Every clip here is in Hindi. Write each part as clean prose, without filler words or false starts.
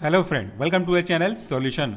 Hello friend, welcome to a channel solution.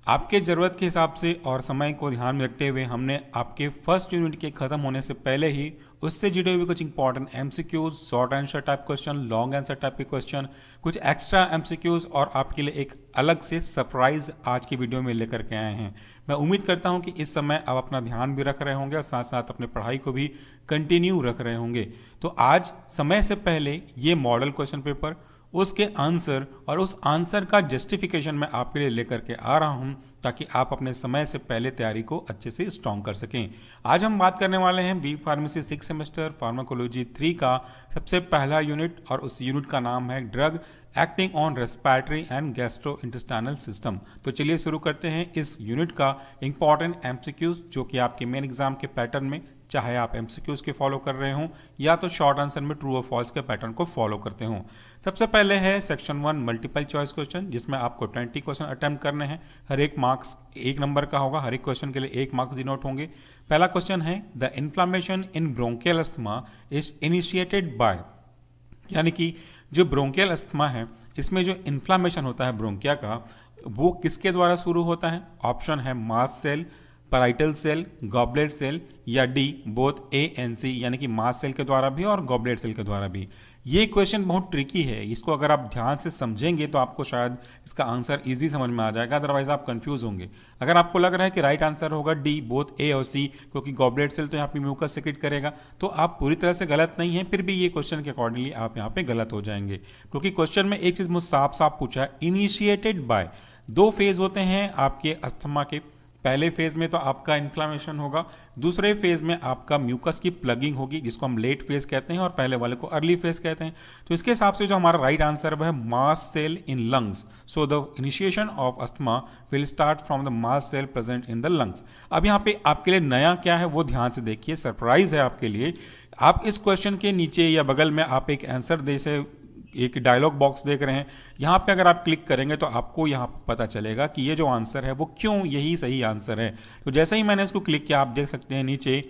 आपके ज़रूरत के हिसाब से और समय को ध्यान में रखते हुए हमने आपके फर्स्ट यूनिट के ख़त्म होने से पहले ही उससे जुड़े हुए कुछ important MCQs, short answer type question, long answer type के क्वेश्चन, कुछ एक्स्ट्रा एमसीक्यूज और आपके लिए एक अलग से सरप्राइज आज की वीडियो में लेकर के आए हैं। मैं उम्मीद करता हूं कि इस समय आप अपना ध्यान भी रख रहे होंगे और साथ साथ अपने पढ़ाई को भी कंटिन्यू रख रहे होंगे। तो आज समय से पहले ये मॉडल क्वेश्चन पेपर, उसके आंसर और उस आंसर का जस्टिफिकेशन मैं आपके लिए लेकर के आ रहा हूं ताकि आप अपने समय से पहले तैयारी को अच्छे से स्ट्रॉन्ग कर सकें। आज हम बात करने वाले हैं बी फार्मेसी 6 सेमेस्टर फार्माकोलॉजी 3 का सबसे पहला यूनिट और उस यूनिट का नाम है drug acting on respiratory and gastro intestinal system. तो चलिए शुरू करते हैं इस यूनिट का इंपॉर्टेंट एमसीक्यूज जो कि आपके मेन एग्जाम के पैटर्न में, चाहे आप एमसीक्यूज के फॉलो कर रहे हों या तो शॉर्ट आंसर में ट्रू और फॉल्स के पैटर्न को फॉलो करते हों। सबसे पहले है सेक्शन 1 मल्टीपल चॉइस क्वेश्चन, जिसमें आपको 20 क्वेश्चन अटेम्प्ट करने हैं। हर एक मार्क्स 1 नंबर का होगा, हर एक क्वेश्चन के लिए 1 मार्क्स डिनोट होंगे। पहला क्वेश्चन है the inflammation in bronchial asthma is initiated by, यानी कि जो ब्रोंकियल अस्थमा है इसमें जो इन्फ्लामेशन होता है ब्रोंकिया का, वो किसके द्वारा शुरू होता है? ऑप्शन है mast cell, parietal cell, goblet cell या d both a and c, यानी कि मास्ट सेल के द्वारा भी और गॉबलेट सेल के द्वारा भी। ये क्वेश्चन बहुत ट्रिकी है, इसको अगर आप ध्यान से समझेंगे तो आपको शायद इसका आंसर इजी समझ में आ जाएगा, अदरवाइज आप कंफ्यूज होंगे। अगर आपको लग रहा है कि राइट आंसर होगा डी बोथ ए और सी, क्योंकि गॉबलेट सेल तो यहाँ पे म्यूकस सेक्रेट करेगा, तो आप पूरी तरह से गलत नहीं है, फिर भी ये क्वेश्चन के अकॉर्डिंगली आप यहाँ पे गलत हो जाएंगे, क्योंकि क्वेश्चन में एक चीज मुझे साफ साफ पूछा है, इनिशिएटेड बाय। 2 फेज होते हैं आपके अस्थमा के। पहले फेज में तो आपका इन्फ्लामेशन होगा, दूसरे फेज में आपका म्यूकस की प्लगिंग होगी, जिसको हम लेट फेज कहते हैं और पहले वाले को अर्ली फेज कहते हैं। तो इसके हिसाब से जो हमारा राइट आंसर है mast cell in lungs. So the initiation of asthma will start from the mast cell present in the lungs. अब यहाँ पे आपके लिए नया क्या है वो ध्यान से देखिए, सरप्राइज है आपके लिए। आप इस क्वेश्चन के नीचे या बगल में आप एक आंसर जैसे एक डायलॉग बॉक्स देख रहे हैं, यहाँ पे अगर आप क्लिक करेंगे तो आपको यहाँ पता चलेगा कि ये जो आंसर है वो क्यों यही सही आंसर है। तो जैसे ही मैंने इसको क्लिक किया, आप देख सकते हैं नीचे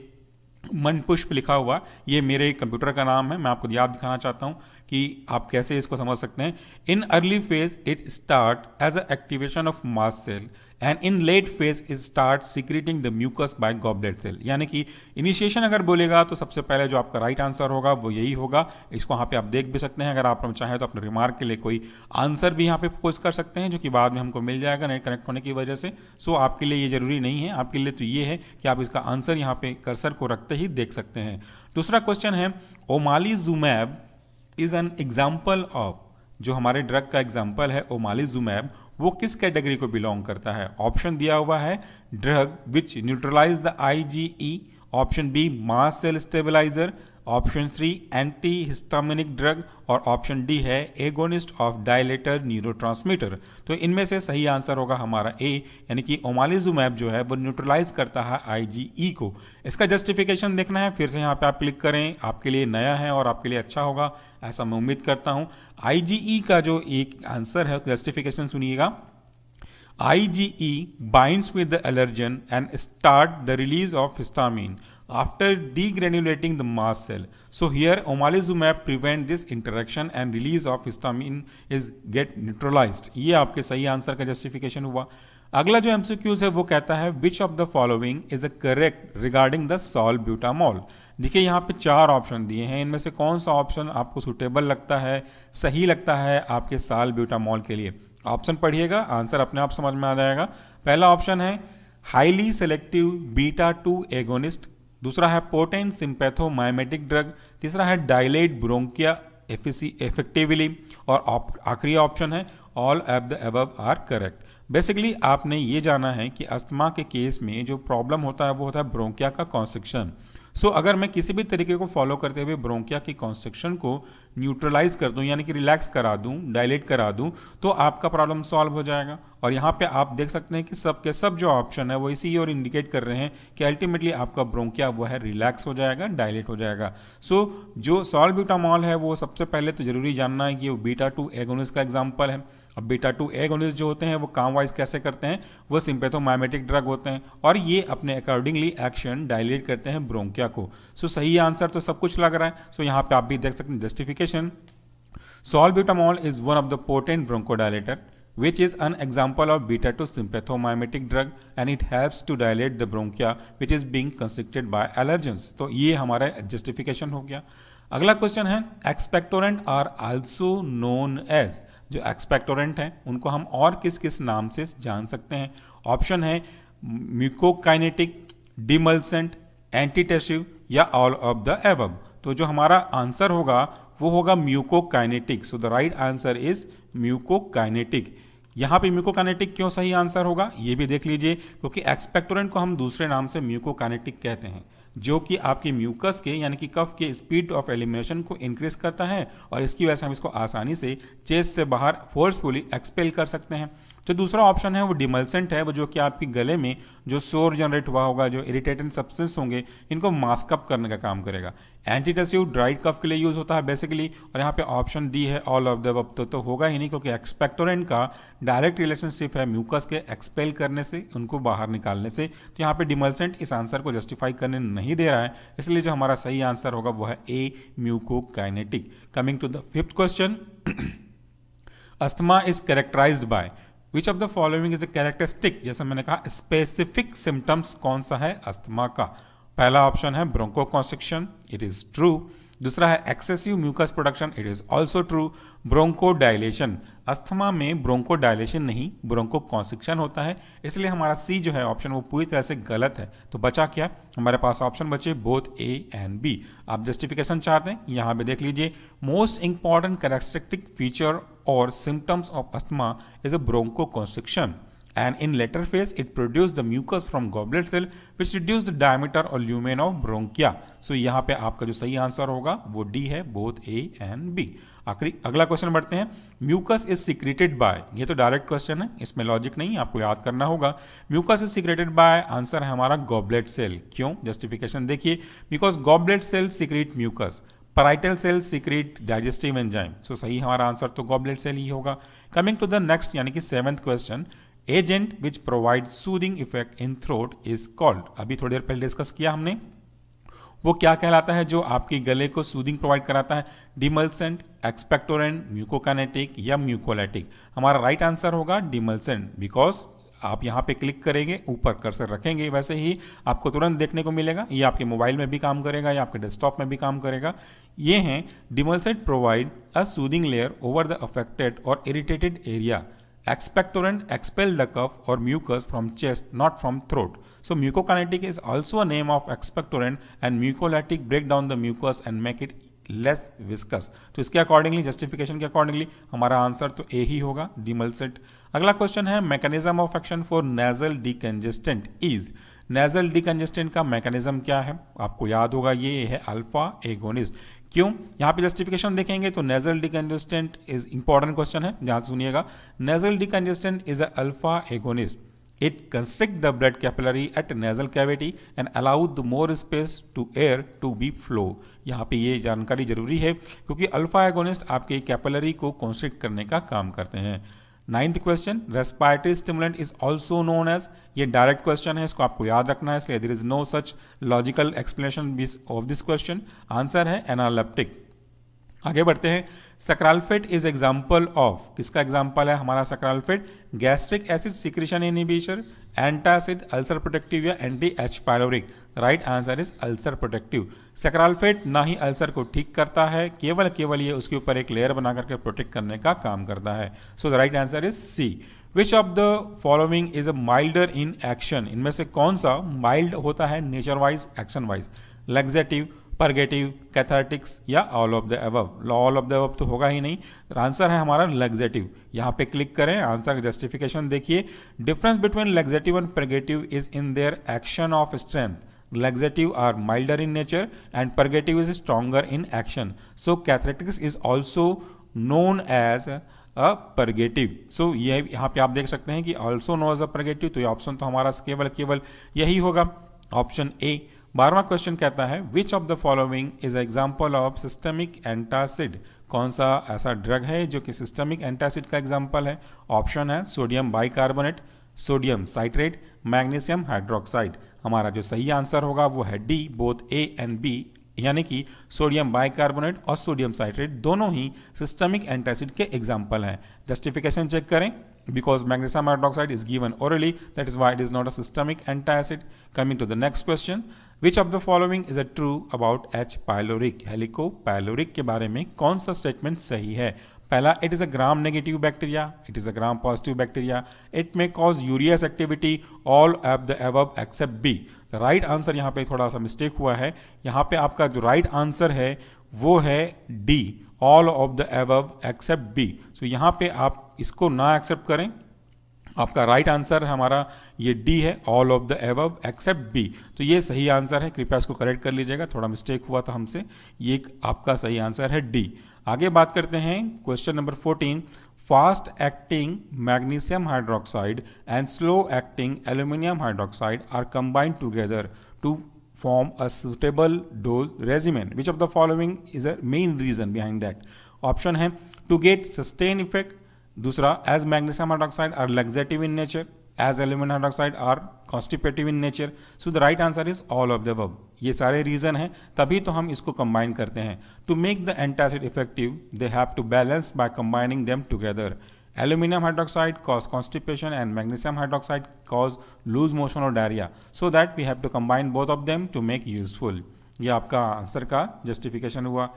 मन पुष्प लिखा हुआ, ये मेरे कंप्यूटर का नाम है। मैं आपको याद दिखाना चाहता हूँ कि आप कैसे इसको समझ सकते हैं। In early phase it start as a activation of mast cell and in late phase it start secreting the mucus by goblet cell. यानी कि इनिशिएशन अगर बोलेगा तो सबसे पहले जो आपका राइट आंसर होगा वो यही होगा। इसको यहाँ पे आप देख भी सकते हैं, अगर आप चाहें तो अपने रिमार्क के लिए कोई आंसर भी यहाँ पे पोस्ट कर सकते हैं, जो कि बाद में हमको मिल जाएगा नेट कनेक्ट होने की वजह से। सो आपके लिए ये जरूरी नहीं है, आपके लिए तो ये है कि आप इसका आंसर यहाँ पे कर्सर को रखते ही देख सकते हैं। दूसरा क्वेश्चन है ओमालीजुमैब इज एन एग्जाम्पल ऑफ, जो हमारे ड्रग का एग्जाम्पल है ओमालीजुमैब, वो किस कैटेगरी को बिलोंग करता है? ऑप्शन दिया हुआ है drug which neutralize the IgE, option b mast cell stabilizer, option c anti histaminic drug और ऑप्शन डी है एगोनिस्ट ऑफ डायलेटर न्यूरोट्रांसमीटर। तो इनमें से सही आंसर होगा हमारा ए, यानी कि ओमालीजुमैब जो है वो न्यूट्रलाइज करता है आईजीई को। इसका जस्टिफिकेशन देखना है, फिर से यहाँ पे आप क्लिक करें, आपके लिए नया है और आपके लिए अच्छा होगा ऐसा मैं उम्मीद करता हूँ। आईजीई का जो एक आंसर है जस्टिफिकेशन सुनिएगा, IgE binds with the allergen and start the release of histamine after degranulating the mast cell. So here omalizumab prevent this interaction and release of histamine is get neutralized. ये आपके सही आंसर का जस्टिफिकेशन हुआ। अगला जो एमसीक्यूज है वो कहता है which of the following is a correct regarding the salbutamol. देखिए यहाँ पे 4 ऑप्शन दिए हैं, इनमें से कौन सा ऑप्शन आपको सुटेबल लगता है, सही लगता है आपके सॉल्ब्यूटामॉल के लिए? ऑप्शन पढ़िएगा, आंसर अपने आप समझ में आ जाएगा। पहला ऑप्शन है हाईली सेलेक्टिव बीटा 2 एगोनिस्ट, दूसरा है पोटेंट सिंपैथोमाइमेटिक ड्रग, तीसरा है डायलेट ब्रोंकिया इफेक्टिवली और आखिरी ऑप्शन है all of the above are correct. Basically आपने ये जाना है कि अस्थमा के केस में जो प्रॉब्लम होता है वो होता है ब्रोंकिया का कॉन्स्ट्रिक्शन। सो अगर मैं किसी भी तरीके को फॉलो करते हुए ब्रोंकिया की कॉन्स्ट्रिक्शन को न्यूट्रलाइज कर दूं, यानी कि रिलैक्स करा दूं, डायलेट करा दूं, तो आपका प्रॉब्लम सॉल्व हो जाएगा। और यहाँ पे आप देख सकते हैं कि सब के सब जो ऑप्शन है वो इसी और इंडिकेट कर रहे हैं कि अल्टीमेटली आपका ब्रोंकिया वो है रिलैक्स हो जाएगा, डायलेट हो जाएगा। सो जो सॉल्ब्यूटामॉल है वो सबसे पहले तो जरूरी जानना है कि वो बीटा 2 एगोनिस्ट का एग्जाम्पल है। अब बीटा 2 एगोनिस्ट जो होते हैं वो काम वाइज कैसे करते हैं, वो सिंपैथोमाइमेटिक ड्रग होते हैं और ये अपने अकॉर्डिंगली एक्शन डायलेट करते हैं ब्रोंकिया को। सो सही आंसर तो सब कुछ लग रहा है। सो यहाँ पे आप भी देख सकते हैं justification, salbutamol is one of the potent bronchodilator which is an example of beta 2 sympathomimetic drug and it helps to dilate the bronchia which is being constricted by allergens। तो ये हमारा जस्टिफिकेशन हो गया। अगला क्वेश्चन है expectorant are also known as, जो एक्सपेक्टोरेंट हैं उनको हम और किस किस नाम से जान सकते हैं। ऑप्शन है म्यूकोकाइनेटिक, डिमल्सेंट, एंटीटेसिव या ऑल ऑफ द एबव। तो जो हमारा आंसर होगा वो होगा म्यूकोकाइनेटिक। सो द राइट आंसर इज म्यूकोकाइनेटिक। यहाँ पे म्यूकोकाइनेटिक क्यों सही आंसर होगा ये भी देख लीजिए, क्योंकि एक्सपेक्टोरेंट को हम दूसरे नाम से म्यूकोकाइनेटिक कहते हैं, जो कि आपके म्यूकस के यानी कि कफ के स्पीड ऑफ एलिमिनेशन को इंक्रीज करता है और इसकी वजह से हम इसको आसानी से चेस्ट से बाहर फोर्सफुली एक्सपेल कर सकते हैं। जो दूसरा ऑप्शन है वो डिमल्सेंट है, वो जो कि आपके गले में जो शोर जनरेट हुआ होगा, जो इरिटेटेंट सब्सटेंस होंगे, इनको मास्क अप करने का काम करेगा। एंटीटेसिव ड्राइड कफ के लिए यूज होता है बेसिकली, और यहाँ पे ऑप्शन डी है ऑल ऑफ द अबव। तो होगा ही नहीं, क्योंकि एक्सपेक्टोरेंट का डायरेक्ट रिलेशनशिप है म्यूकस के एक्सपेल करने से, उनको बाहर निकालने से। तो यहाँ पे डिमल्सेंट इस आंसर को जस्टिफाई करने नहीं दे रहा है, इसलिए जो हमारा सही आंसर होगा वो है a mucokinetic. Coming to the fifth question, asthma is characterised by which of the following is a characteristic. जैसे मैंने कहा स्पेसिफिक सिम्टम्स कौन सा है अस्थमा का। पहला ऑप्शन है ब्रोंकोकॉन्स्ट्रिक्शन, इट इज ट्रू। दूसरा है excessive mucus production, it is also true. Bronchodilation, asthma में ब्रोंकोडाइलेशन नहीं ब्रोंकोकॉन्स्ट्रिक्शन होता है, इसलिए हमारा सी जो है ऑप्शन वो पूरी तरह से गलत है। तो बचा क्या, हमारे पास ऑप्शन बचे बोथ ए एंड बी। आप जस्टिफिकेशन चाहते हैं यहाँ पे देख लीजिए, मोस्ट इंपॉर्टेंट कैरेक्टरिस्टिक फीचर और symptoms of asthma is a bronchoconstriction, and in later phase it produces the mucus from goblet cell which reduce the diameter or lumen of bronchia। so यहाँ पे आपका जो सही आंसर होगा वो डी है, बोथ ए एंड बी। आखिरी अगला क्वेश्चन बढ़ते हैं, म्यूकस इज सिक्रेटेड बाय, ये तो डायरेक्ट क्वेश्चन है, इसमें लॉजिक नहीं, आपको याद करना होगा। Mucus is secreted by, answer है हमारा गॉबलेट सेल। क्यों, जस्टिफिकेशन देखिए, because goblet cell secrete mucus, parietal cell secrete digestive enzyme. So सही हमारा आंसर तो गॉबलेट सेल ही होगा। कमिंग टू द नेक्स्ट यानी कि seventh question, agent which provide soothing effect in throat is called. अभी थोड़ी देर पहले डिस्कस किया हमने, वो क्या कहलाता है जो आपके गले को सूदिंग प्रोवाइड कराता है, डिमल्सेंट, एक्सपेक्टोरेंट, म्यूकोकाइनेटिक या म्यूकोलाइटिक। हमारा राइट आंसर होगा डिमल्सेंट, बिकॉज आप यहाँ पे क्लिक करेंगे, ऊपर कर्सर रखेंगे, वैसे ही आपको तुरंत देखने को मिलेगा। ये आपके मोबाइल में भी काम करेगा या आपके डेस्कटॉप में भी काम करेगा। ये हैं demulcent provide a soothing layer over the affected और irritated area. Expectorant expel the cough or mucus from chest, not from throat. So mucokinetic is also a name of expectorant and mucolytic break down the mucus and make it less viscous। तो इसके अकॉर्डिंगली, जस्टिफिकेशन के अकॉर्डिंगली हमारा आंसर तो ए ही होगा, डिमल्सेंट। अगला क्वेश्चन है, mechanism of action for nasal decongestant is. Nasal decongestant का मैकेनिज्म क्या है, आपको याद होगा, ये है अल्फा एगोनिस्ट। क्यों, यहाँ पे जस्टिफिकेशन देखेंगे तो nasal decongestant is important question है, ध्यान सुनिएगा। Nasal decongestant is a alpha agonist, it constrict the blood capillary at nasal cavity and allow the more space to air to be flow। यहाँ पे ये जानकारी जरूरी है क्योंकि अल्फा एगोनिस्ट आपके कैपिलरी को कॉन्स्ट्रिक्ट करने का काम करते हैं। Ninth question, respiratory stimulant is also known as. ये डायरेक्ट क्वेश्चन है, इसको आपको याद रखना है, इसलिए there is no such logical explanation of this question. Answer है एनालेप्टिक। आगे बढ़ते हैं, सक्राल्फेट इज एग्जाम्पल ऑफ, किसका एग्जाम्पल है हमारा sucralfate, gastric acid secretion inhibition, antacid, ulcer protective या anti H pyloric. Right answer is ulcer protective. Sucralfate ना ही अल्सर को ठीक करता है, केवल ये उसके ऊपर एक लेयर बना करके प्रोटेक्ट करने का काम करता है। So the right answer is C. Which of the following is a milder in action, इनमें से कौन सा माइल्ड होता है nature wise, action wise, laxative, purgative, cathartics या all of the above. All of the above तो होगा ही नहीं, आंसर है हमारा लैक्सेटिव। यहाँ पे क्लिक करें, आंसर का जस्टिफिकेशन देखिए, difference between laxative and purgative is in their action of strength. Laxative are milder in nature and purgative is stronger in action. So cathartics is also known as a purgative. So ये यहाँ पे आप देख सकते हैं कि also known as a purgative, तो ये ऑप्शन तो हमारा केवल यही होगा, ऑप्शन ए। 12वां क्वेश्चन कहता है, which of the following is example of systemic antacid. कौन सा ऐसा ड्रग है जो कि सिस्टमिक एंटासिड का एग्जाम्पल है। ऑप्शन है sodium bicarbonate, sodium citrate, magnesium hydroxide. हमारा जो सही आंसर होगा वो है d, both a and b, यानी कि सोडियम बाइकार्बोनेट और सोडियम साइट्रेट दोनों ही सिस्टमिक एंटासिड के एग्जाम्पल हैं। जस्टिफिकेशन चेक करें, because magnesium hydroxide is given orally, that is why it is not a systemic antacid. Coming to the next question, which of the following is a true about H. pyloric? हेलिकोपाइलोरिक के बारे में कौन सा स्टेटमेंट सही है? पहला, it is a gram negative bacteria, it is a gram positive bacteria, it may cause urease activity, all of the above except B. The right answer यहाँ पे थोड़ा सा मिस्टेक हुआ है, यहाँ पे आपका जो राइट आंसर है वो है D, all of the above except B. So यहाँ पे आप इसको ना एक्सेप्ट करें, आपका राइट आंसर हमारा ये डी है, all of the above except b. तो ये सही आंसर है, कृपया इसको करेक्ट कर लीजिएगा, थोड़ा मिस्टेक हुआ था हमसे, ये आपका सही आंसर है डी। आगे बात करते हैं question number 14, fast acting magnesium hydroxide and slow acting aluminum hydroxide are combined together to form a suitable dose regimen. Which of the following is a main reason behind that? Option है to get sustained effect, दूसरा as magnesium hydroxide are laxative in nature, as aluminum hydroxide are constipative in nature. So the right answer is all of the above. ये सारे रीजन हैं, तभी तो हम इसको कंबाइन करते हैं। To make the antacid effective, they have to balance by combining them together. Aluminum hydroxide cause constipation and magnesium hydroxide cause loose motion or diarrhea. So that we have to combine both of them to make useful. ये आपका आंसर का जस्टिफिकेशन हुआ।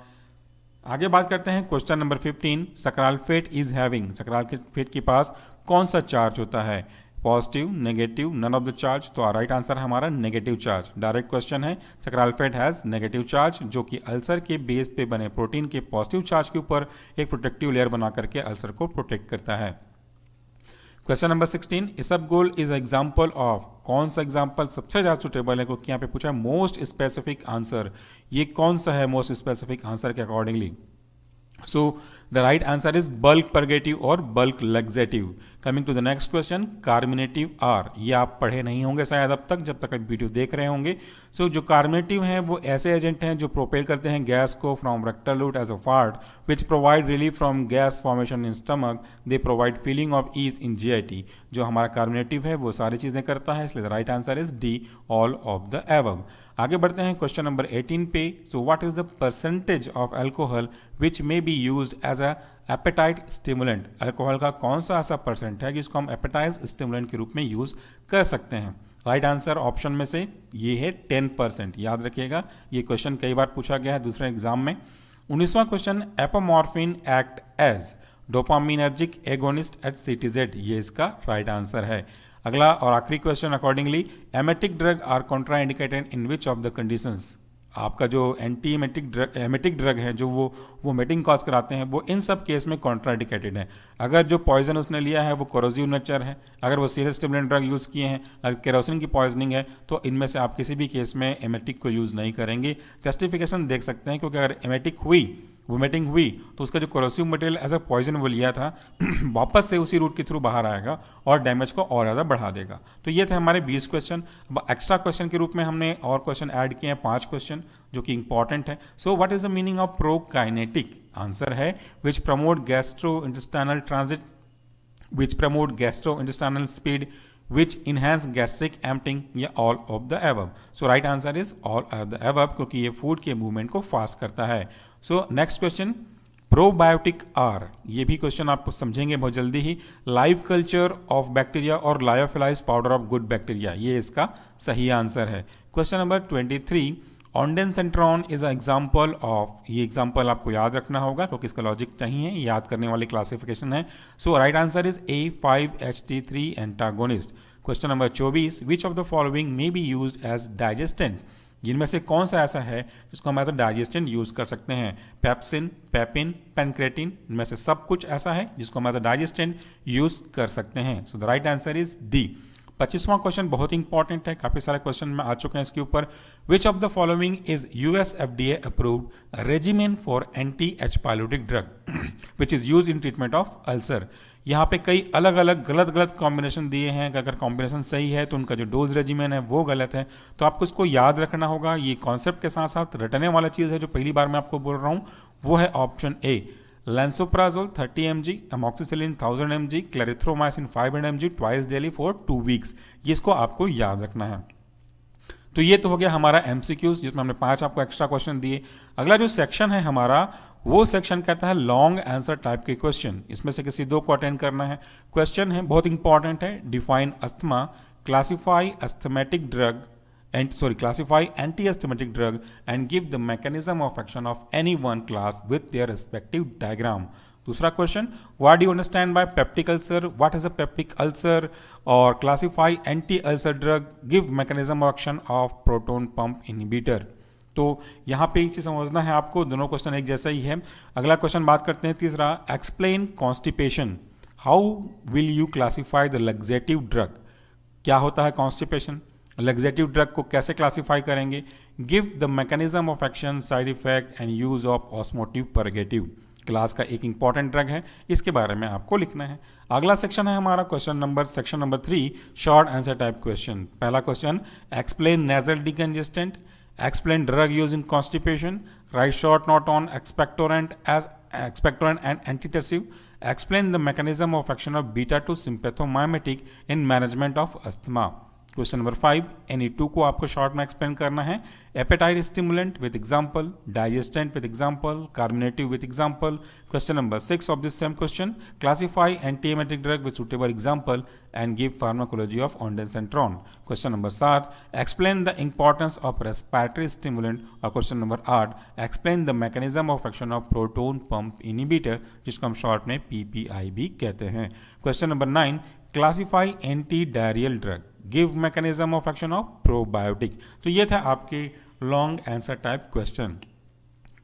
आगे बात करते हैं question number 15, sucralfate is having, sucralfate के पास कौन सा चार्ज होता है? Positive, negative, none of the charge. तो राइट आंसर हमारा नेगेटिव चार्ज। डायरेक्ट क्वेश्चन है, सक्राल्फेट हैज नेगेटिव चार्ज, जो कि अल्सर के बेस पे बने प्रोटीन के पॉजिटिव चार्ज के ऊपर एक प्रोटेक्टिव लेयर बना करके अल्सर को प्रोटेक्ट करता है। Question number 16, isabgol is example of, कौन सा एग्जाम्पल सबसे ज़्यादा सुटेबल है? क्योंकि यहाँ पे पूछा है मोस्ट स्पेसिफिक आंसर, ये कौन सा है मोस्ट स्पेसिफिक आंसर के accordingly? So the right answer is bulk purgative और bulk laxative. Coming to the next question, carminative R, ये आप पढ़े नहीं होंगे शायद अब तक, जब तक आप वीडियो देख रहे होंगे। So जो carminative हैं वो ऐसे एजेंट हैं जो प्रोपेल करते हैं गैस को from rectal route as a fart, which provide relief from gas formation in stomach. They provide feeling of ease in GIT. जो हमारा carminative है वो सारी चीज़ें करता है, इसलिए the right answer is D, all of the above. आगे बढ़ते हैं क्वेश्चन नंबर 18 पे। So what is the percentage of alcohol which may be used as a appetite stimulant? Alcohol का कौन सा ऐसा परसेंट है जिसको हम एपेटाइट स्टिमुलेंट के रूप में यूज कर सकते हैं? राइट आंसर ऑप्शन में से ये है 10%। याद रखिएगा, ये क्वेश्चन कई बार पूछा गया है दूसरे एग्जाम में। 19वां question, apomorphine act as dopaminergic agonist at CTZ, ये इसका राइट आंसर है। अगला और आखिरी question, accordingly emetic drug are contraindicated in which of the conditions? आपका जो एंटी एमेटिक ड्रग है जो वो वोमिटिंग कॉज कराते हैं, वो इन सब केस में कॉन्ट्राइंडिकेटेड है। अगर जो पॉइजन उसने लिया है वो कोरोसिव नेचर है, अगर वो सीरियस स्टिमुलेंट ड्रग यूज़ किए हैं, अगर केरोसिन की पॉइजनिंग है, तो इनमें से आप किसी भी केस में एमेटिक को यूज़ नहीं करेंगे। जस्टिफिकेशन देख सकते हैं, क्योंकि अगर एमेटिक हुई, वोमिटिंग हुई, तो उसका जो corrosive material as a poison वो लिया था वापस से उसी रूट के थ्रू बाहर आएगा और डैमेज को और ज़्यादा बढ़ा देगा। तो ये थे हमारे 20 क्वेश्चन। एक्स्ट्रा क्वेश्चन के रूप में हमने और क्वेश्चन ऐड किए हैं 5 क्वेश्चन जो कि इंपॉर्टेंट है। So what is the meaning of prokinetic? Answer है which promote gastro intestinal transit, which promote gastro intestinal speed, which enhance gastric emptying, या all of the above. So right answer is all of the above, क्योंकि ये फूड के मूवमेंट को फास्ट करता है। So next question, probiotic are, ये भी क्वेश्चन आप समझेंगे बहुत जल्दी ही। लाइव कल्चर ऑफ बैक्टीरिया और lyophilize powder of good bacteria, ये इसका सही आंसर है। Question number 23, ondansetron is a example of, ये एग्जाम्पल आपको याद रखना होगा क्योंकि इसका लॉजिक नहीं है, याद करने वाली क्लासिफिकेशन है। So right answer is A5HT3 antagonist. Question number 24, which of the following may be used as digestant? जिनमें से कौन सा ऐसा है जिसको हम एज अ डाइजेस्टेंट यूज कर सकते हैं? पेप्सिन, पेपिन, पेनक्रेटिन, इनमें से सब कुछ ऐसा है जिसको हम एज अ डाइजेस्टेंट यूज कर सकते हैं। So the right answer is D. 25वां क्वेश्चन बहुत इंपॉर्टेंट है, काफी सारे क्वेश्चन में आ चुके हैं इसके ऊपर। विच of the following is US FDA approved regimen for anti H. pyloric drug which is use in treatment of ulcer? यहाँ पे कई अलग अलग गलत कॉम्बिनेशन दिए हैं, अगर कॉम्बिनेशन सही है तो उनका जो डोज रेजिमेन है वो गलत है, तो आपको इसको याद रखना होगा। ये कॉन्सेप्ट के साथ साथ रटने वाला चीज़ है जो पहली बार मैं आपको बोल रहा हूँ, वो है option A, lansoprazole 30 mg, amoxicillin 1000 mg, clarithromycin 500 mg twice daily for 2 weeks. ये इसको आपको याद रखना है। तो ये तो हो गया हमारा एमसीक्यूज, जिसमें हमने 5 आपको एक्स्ट्रा क्वेश्चन दिए। अगला जो सेक्शन है हमारा, वो सेक्शन कहता है लॉन्ग आंसर टाइप के क्वेश्चन। इसमें से किसी 2 को अटेंड करना है। क्वेश्चन है, बहुत इंपॉर्टेंट है। Define asthma, classify asthmatic drug classify anti-asthmatic drug and give the mechanism of action of any one class with their respective diagram. दूसरा question, what do you understand by peptic ulcer, what is a peptic ulcer, और classify anti-ulcer drug, give mechanism of action of proton pump inhibitor. तो यहाँ पे एक चीज़ समझना है आपको, दोनों क्वेश्चन एक जैसा ही है। अगला क्वेश्चन बात करते हैं तीसरा, explain constipation, how will you classify the laxative drug. क्या होता है कॉन्स्टिपेशन, लग्जेटिव ड्रग को कैसे क्लासीफाई करेंगे। Give the mechanism of action, side effect and use of osmotic purgative. Class का एक इंपॉर्टेंट ड्रग है, इसके बारे में आपको लिखना है। अगला सेक्शन है हमारा section number 3, short answer type question. पहला question, explain nasal decongestant, explain drug use in constipation, write short note on expectorant and antitussive, explain the mechanism of action of beta 2 sympathomimetic in management of asthma. Question number 5, any 2 को आपको शॉर्ट में एक्सप्लेन करना है। Appetite stimulant with example, digestant with example, carminative with example. Question number 6 of this same question, classify antiemetic drug with suitable example and give pharmacology of ondansetron. Question number 7, explain the importance of respiratory stimulant. और question number 8, explain the mechanism of action of proton pump inhibitor, जिसको हम शॉर्ट में पीपीआई भी कहते हैं। Question number 9, classify anti diarrhoeal drug, give mechanism of action of probiotic. तो ये था आपके लॉन्ग आंसर टाइप क्वेश्चन।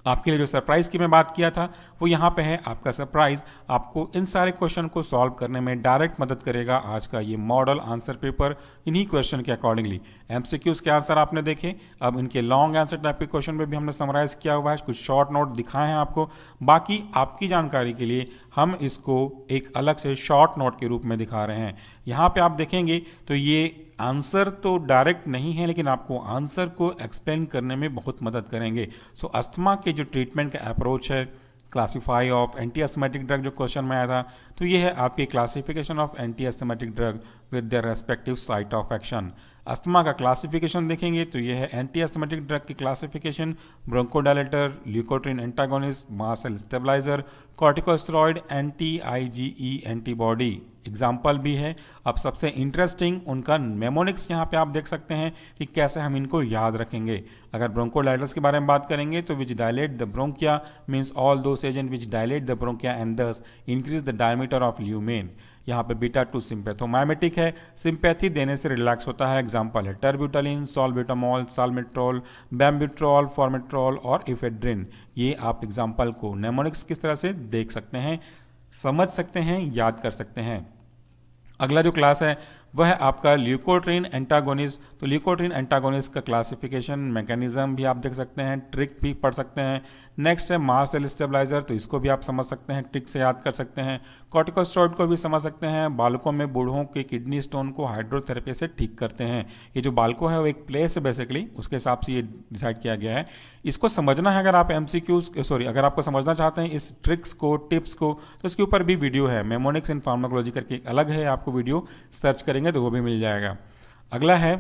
आपके लिए जो सरप्राइज की मैं बात किया था वो यहाँ पे है। आपका सरप्राइज आपको इन सारे क्वेश्चन को सॉल्व करने में डायरेक्ट मदद करेगा। आज का ये मॉडल आंसर पेपर इन्हीं क्वेश्चन के अकॉर्डिंगली, एमसीक्यूज के आंसर आपने देखे, अब इनके लॉन्ग आंसर टाइप के क्वेश्चन में भी हमने समराइज किया हुआ है, कुछ शॉर्ट नोट दिखाए हैं आपको। बाकी आपकी जानकारी के लिए हम इसको एक अलग से शॉर्ट नोट के रूप में दिखा रहे हैं। यहाँ पे आप देखेंगे तो ये आंसर तो डायरेक्ट नहीं है, लेकिन आपको आंसर को एक्सप्लेन करने में बहुत मदद करेंगे। सो अस्थमा के जो ट्रीटमेंट का अप्रोच है, classify of anti asthmatic drug जो क्वेश्चन में आया था, तो ये है आपकी classification of anti asthmatic drug with their respective site of action. Asthma का क्लासिफिकेशन देखेंगे तो ये है एंटी अस्थमेटिक ड्रग की classification, bronchodilator, leukotriene antagonist, mast cell stabiliser, corticosteroid, anti IgE antibody. Example भी है। अब सबसे इंटरेस्टिंग उनका मेमोनिक्स यहाँ पे आप देख सकते हैं कि कैसे हम इनको याद रखेंगे। अगर ब्रोंकोडायलेटर्स के बारे में बात करेंगे तो which dilate the bronchia means all those agent which dilate the bronchia and thus increase the diameter of lumen. यहाँ पे बीटा 2 सिंपैथोमाइमेटिक है, सिंपैथी देने से रिलैक्स होता है। एग्जाम्पल है टर्ब्यूटालिन, सॉल्बिटामॉल, साल्मेट्रोल, बैम्ब्यूट्रॉल, फॉर्मेट्रॉल और इफेड्रिन। ये आप एग्जाम्पल को नेमोनिक्स किस तरह से देख सकते हैं, समझ सकते हैं, याद कर सकते हैं। अगला जो क्लास है वह है आपका ल्यूकोट्रिन एंटागोनिस्ट। तो ल्यूकोट्रिन एंटागोनिस्ट का क्लासिफिकेशन, मैकेनिज्म भी आप देख सकते हैं, ट्रिक भी पढ़ सकते हैं। नेक्स्ट है मास्ट सेल स्टेबलाइजर, तो इसको भी आप समझ सकते हैं, ट्रिक से याद कर सकते हैं। कॉर्टिकोस्टेरॉइड को भी समझ सकते हैं, बालकों में बूढ़ों के किडनी स्टोन को हाइड्रोथेरेपी से ठीक करते हैं। ये जो बालको है वो एक प्लेस है बेसिकली, उसके हिसाब से ये डिसाइड किया गया है। इसको समझना है, अगर आप अगर आपको समझना चाहते हैं इस ट्रिक्स को, टिप्स को, तो इसके ऊपर भी वीडियो है, मेमोनिक्स इन फार्माकोलॉजी करके एक अलग है, आपको वीडियो सर्च करेंगे तो वो भी मिल जाएगा। अगला है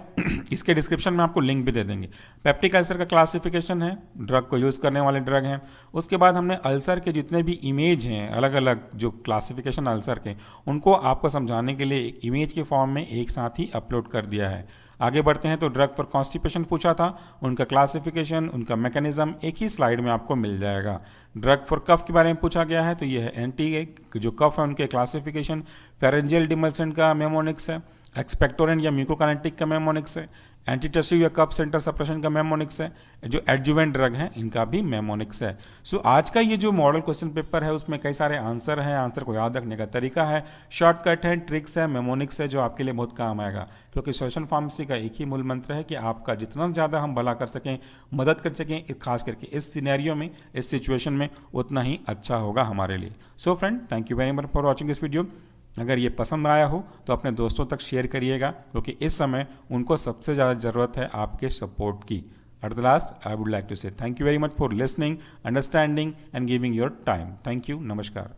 इसके डिस्क्रिप्शन में आपको लिंक भी दे देंगे। पेप्टिक अल्सर का क्लासिफिकेशन है, ड्रग को यूज़ करने वाले ड्रग हैं। उसके बाद हमने अल्सर के जितने भी इमेज हैं, अलग अलग जो क्लासिफिकेशन अल्सर के, उनको आपको समझाने के लिए एक इमेज के फॉर्म में एक साथ ही अपलोड कर दिया है। आगे बढ़ते हैं तो ड्रग फॉर कॉन्स्टिपेशन पूछा था, उनका क्लासिफिकेशन, उनका मैकेनिज्म एक ही स्लाइड में आपको मिल जाएगा। ड्रग फॉर कफ के बारे में पूछा गया है, तो ये है एंटी जो कफ है उनके क्लासिफिकेशन, फेरेंजियल डिमल्सन का मेमोनिक्स है, एक्सपेक्टोरेंट या म्यूकोकाइनेटिक का मेमोनिक्स है, एंटीटसिव या कफ सेंटर सप्रेशन का मेमोनिक्स है, जो एडजुवेंट ड्रग हैं इनका भी मेमोनिक्स है। सो आज का ये जो मॉडल क्वेश्चन पेपर है उसमें कई सारे आंसर हैं, आंसर को याद रखने का तरीका है, शॉर्टकट है, ट्रिक्स है, मेमोनिक्स है, जो आपके लिए बहुत काम आएगा। क्योंकि सोल्यूशन फार्मेसी का एक ही मूल मंत्र है कि आपका जितना ज़्यादा हम भला कर सकें, मदद कर सकें, खास करके इस सिनेरियो में, इस सिचुएशन में, उतना ही अच्छा होगा हमारे लिए। So friend, thank you very much for watching this video. अगर ये पसंद आया हो तो अपने दोस्तों तक शेयर करिएगा, क्योंकि इस समय उनको सबसे ज़्यादा ज़रूरत है आपके सपोर्ट की। At the last I would like to say thank you very much for listening, understanding and giving your time. Thank you, नमस्कार।